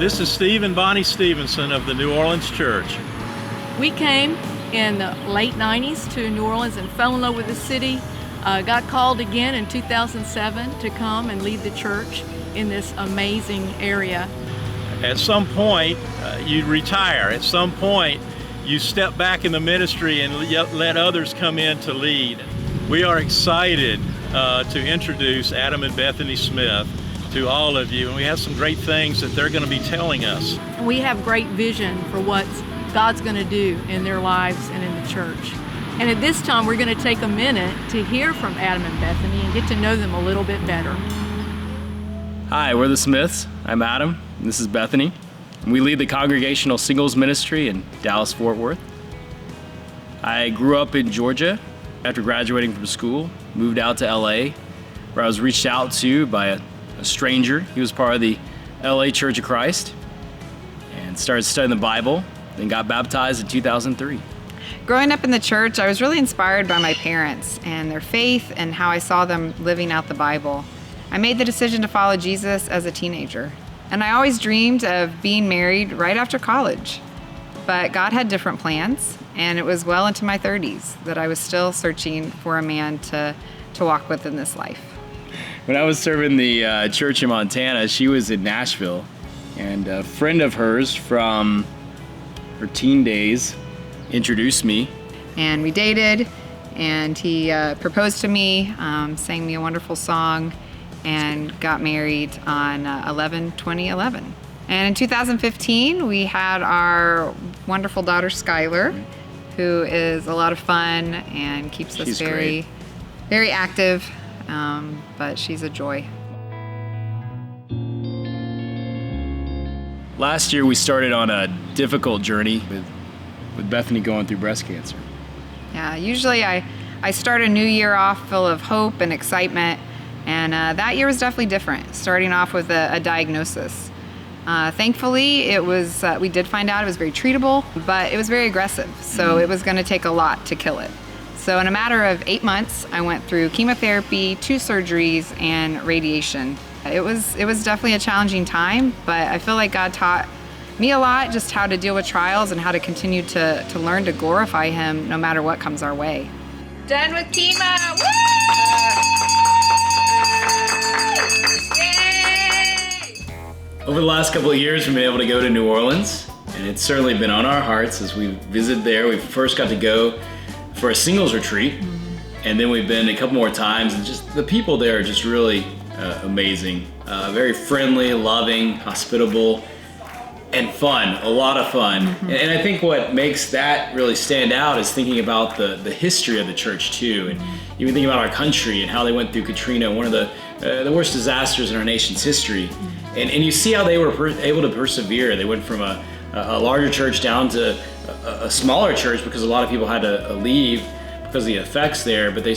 This is Steve and Bonnie Stevenson of the New Orleans Church. We came in the late 90s to New Orleans and fell in love with the city. Got called again in 2007 to come and lead the church in this amazing area. At some point, you retire. At some point, you step back in the ministry and let others come in to lead. We are excited to introduce Adam and Bethany Smith to all of you, and we have some great things that they're going to be telling us. We have great vision for what God's going to do in their lives and in the church. And at this time, we're going to take a minute to hear from Adam and Bethany and get to know them a little bit better. Hi, we're the Smiths. I'm Adam, and this is Bethany. We lead the Congregational Singles Ministry in Dallas-Fort Worth. I grew up in Georgia. After graduating from school, moved out to LA, where I was reached out to by a stranger. He was part of the LA Church of Christ, and started studying the Bible, then got baptized in 2003. Growing up in the church, I was really inspired by my parents and their faith and how I saw them living out the Bible. I made the decision to follow Jesus as a teenager, and I always dreamed of being married right after college. But God had different plans, and it was well into my 30s that I was still searching for a man to walk with in this life. When I was serving the church in Montana, she was in Nashville, and a friend of hers from her teen days introduced me. And we dated, and he proposed to me, sang me a wonderful song, and got married on 11/20/11. And in 2015, we had our wonderful daughter, Skylar, who is a lot of fun and keeps us very active, but she's a joy. Last year, we started on a difficult journey with Bethany going through breast cancer. Yeah, usually I start a new year off full of hope and excitement, and that year was definitely different, starting off with a diagnosis. Thankfully, we did find out it was very treatable, but it was very aggressive, so it was going to take a lot to kill it. So in a matter of 8 months, I went through chemotherapy, 2 surgeries, and radiation. It was definitely a challenging time, but I feel like God taught me a lot, just how to deal with trials and how to continue to learn to glorify Him no matter what comes our way. Done with chemo! Woo! Over the last couple of years, we've been able to go to New Orleans, and it's certainly been on our hearts as we visited there. We first got to go for a singles retreat, and then we've been a couple more times, and just the people there are just really amazing. Very friendly, loving, hospitable, and fun, a lot of fun. And I think what makes that really stand out is thinking about the history of the church too, and even thinking about our country and how they went through Katrina, one of the worst disasters in our nation's history. And you see how they were able to persevere. They went from a larger church down to a smaller church because a lot of people had to leave because of the effects there, but they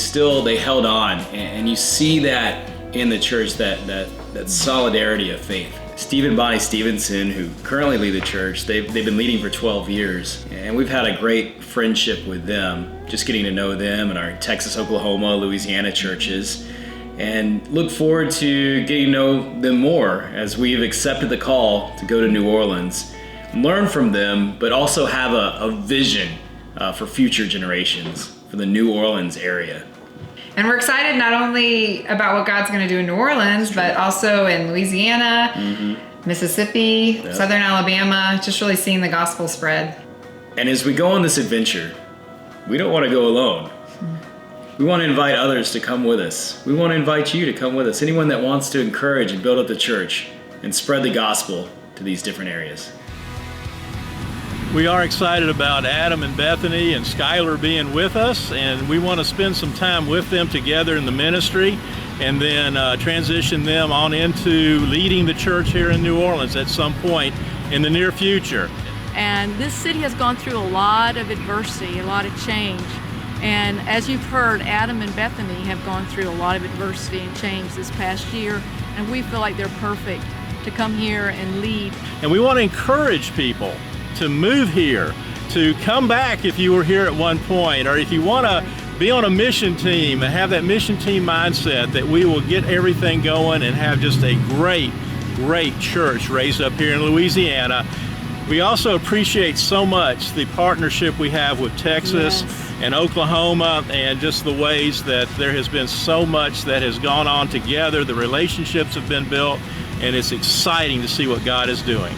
held on. And you see that in the church, that solidarity of faith. Steve and Bonnie Stevenson, who currently lead the church, they've been leading for 12 years. And we've had a great friendship with them, just getting to know them and our Texas, Oklahoma, Louisiana churches. And look forward to getting to know them more as we've accepted the call to go to New Orleans, learn from them, but also have a vision for future generations for the New Orleans area. And we're excited not only about what God's going to do in New Orleans, but also in Louisiana, Mississippi, Southern Alabama, just really seeing the gospel spread. And as we go on this adventure, we don't want to go alone. We want to invite others to come with us. We want to invite you to come with us. Anyone that wants to encourage and build up the church and spread the gospel to these different areas. We are excited about Adam and Bethany and Skylar being with us, and we want to spend some time with them together in the ministry and then transition them on into leading the church here in New Orleans at some point in the near future. And this city has gone through a lot of adversity, a lot of change. And as you've heard, Adam and Bethany have gone through a lot of adversity and change this past year, and we feel like they're perfect to come here and lead. And we want to encourage people to move here, to come back if you were here at one point, or if you want to be on a mission team and have that mission team mindset, that we will get everything going and have just a great great church raised up here in Louisiana. We also appreciate so much the partnership we have with Texas and Oklahoma, and just the ways that there has been so much that has gone on together. The relationships have been built, and it's exciting to see what God is doing.